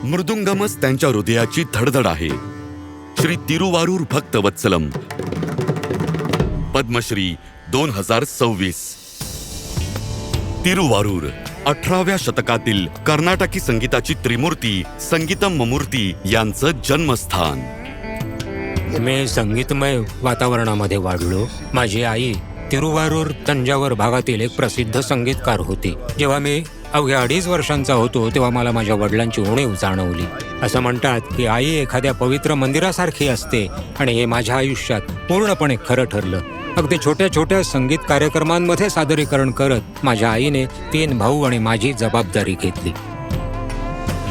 मृदुंगमच त्यांच्या हृदयाची धडधड आहे. श्री तिरुवारूर भक्तवत्सलम, पद्मश्री 2026. तिरुवारूर 18व्या शतकातील कर्नाटकी संगीताची त्रिमूर्ती संगीतम ममूर्ती यांचं जन्मस्थान. मी संगीतमय वातावरणामध्ये वाढलो. माझी आई तिरुवारूर तंजावर भागातील एक प्रसिद्ध संगीतकार होती. जेव्हा मी अवघ्या 2.5 वर्षांचा होतो तेव्हा मला माझ्या वडिलांची उणीव जाणवली. असं म्हणतात की आई एखाद्या पवित्र मंदिरासारखी असते आणि हे माझ्या आयुष्यात पूर्णपणे खरं ठरलं. अगदी छोट्या छोट्या संगीत कार्यक्रमांमध्ये सादरीकरण करत माझ्या आईने 3 भाऊ आणि माझी जबाबदारी घेतली.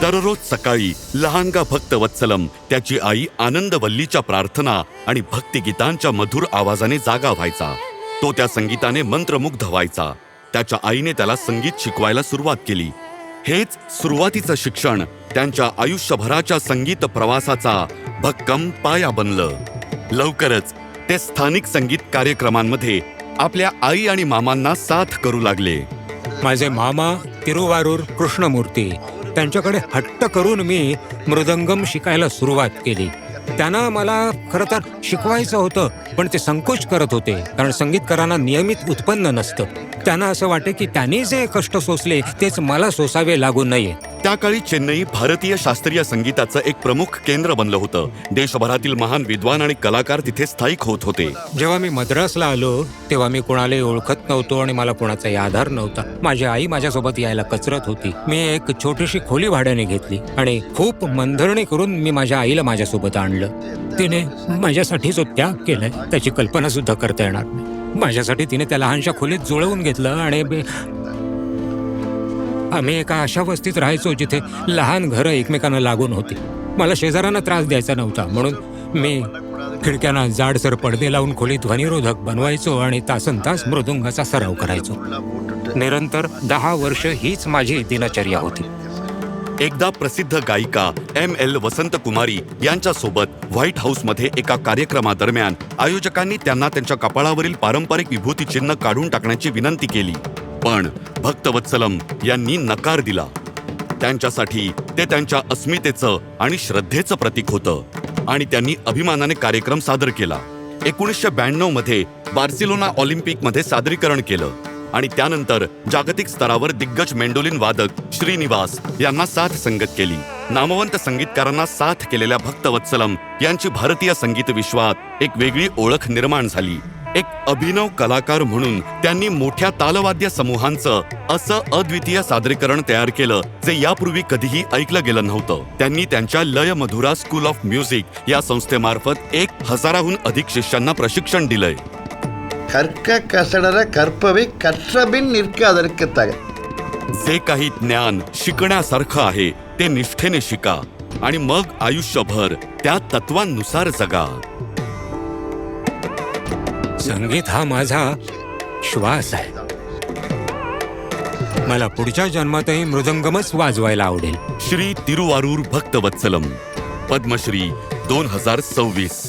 दररोज सकाळी लहानगा भक्तवत्सलम त्याची आई आनंदवल्लीच्या प्रार्थना आणि भक्तिगीतांच्या मधुर आवाजाने जागा व्हायचा. तो त्या संगीताने मंत्रमुग्ध व्हायचा. त्याच्या आईने त्याला संगीत शिकवायला सुरुवात केली. हेच सुरुवातीचं शिक्षण त्यांच्या आयुष्यभराच्या संगीत प्रवासाचा भक्कम पाया बनलं. लवकरच ते स्थानिक संगीत कार्यक्रमांमध्ये आपल्या आई आणि मामांना साथ करू लागले. माझे मामा तिरुवारूर कृष्णमूर्ती, त्यांच्याकडे हट्ट करून मी मृदंगम शिकायला सुरुवात केली. त्यांना मला खरं तर शिकवायचं होतं, पण ते संकोच करत होते, कारण संगीतकारांना नियमित उत्पन्न नसतं. त्यांना असं वाटे की त्यांनी जे कष्ट सोसले तेच मला सोसावे लागू नये. त्या काळी चेन्नई भारतीय शास्त्रीय संगीताचं एक प्रमुख केंद्र बनलं होतं. देशभरातील महान विद्वान आणि कलाकार तिथे स्थायिक होत होते. जेव्हा मी मद्रासला आलो तेव्हा मी कोणालाही ओळखत नव्हतो आणि मला कोणाचाही आधार नव्हता. माझी आई माझ्यासोबत यायला कचरत होती. मी एक छोटीशी खोली भाड्याने घेतली आणि खूप मनधरणी करून मी माझ्या आईला माझ्यासोबत आणलं. तिने माझ्यासाठी जो त्याग केलाय त्याची कल्पना सुद्धा करता येणार नाही. माझ्यासाठी तिने त्या लहानशा खोलीत जुळवून घेतलं आणि आम्ही एका अशा वस्तीत राहायचो जिथे लहान घरं एकमेकांना लागून होती. मला शेजाऱ्यांना त्रास द्यायचा नव्हता म्हणून मी खिडक्यांना जाडसर पडदे लावून खोली ध्वनिरोधक बनवायचो आणि तासनतास मृदुंगाचा सराव करायचो. निरंतर 10 वर्ष हीच माझी दिनचर्या होती. एकदा प्रसिद्ध गायिका ML वसंत कुमारी यांच्यासोबत व्हाईट हाऊसमध्ये एका कार्यक्रमादरम्यान आयोजकांनी त्यांना त्यांच्या कपाळावरील पारंपरिक विभूती चिन्ह काढून टाकण्याची विनंती केली, पण भक्तवत्सलम यांनी नकार दिला. त्यांच्यासाठी ते त्यांच्या अस्मितेचं आणि श्रद्धेचं प्रतीक होतं आणि त्यांनी अभिमानाने कार्यक्रम सादर केला. 1992 मध्ये बार्सिलोना ऑलिम्पिकमध्ये सादरीकरण केलं आणि त्यानंतर जागतिक स्तरावर दिग्गज मेंडोलिन वादक श्रीनिवास यांना साथ संगत केली. नामवंत संगीतकारांना साथ केलेल्या भक्तवत्सलम यांची भारतीय संगीत विश्वात एक वेगळी ओळख निर्माण झाली. एक अभिनव कलाकार म्हणून त्यांनी मोठ्या तालवाद्य समूहांचं असं अद्वितीय सादरीकरण तयार केलं जे यापूर्वी कधीही ऐकलं गेलं नव्हतं. त्यांनी त्यांच्या लय मधुरा स्कूल ऑफ म्युझिक या संस्थेमार्फत 1000हून अधिक शिष्यांना प्रशिक्षण दिलंय. கற்க கசடர கற்பவை கற்றபின் நிற்க அதற்கு தக. जे काही ज्ञान शिकण्यासारखं आहे ते निष्ठेने शिका आणि मग आयुष्यभर त्या तत्वांनुसार जगा. संगीत हा माझा श्वास आहे. मला पुढच्या जन्मातही मृदंगमच वाजवायला आवडेल. श्री तिरुवारूर भक्तवत्सलम, पद्मश्री 2026.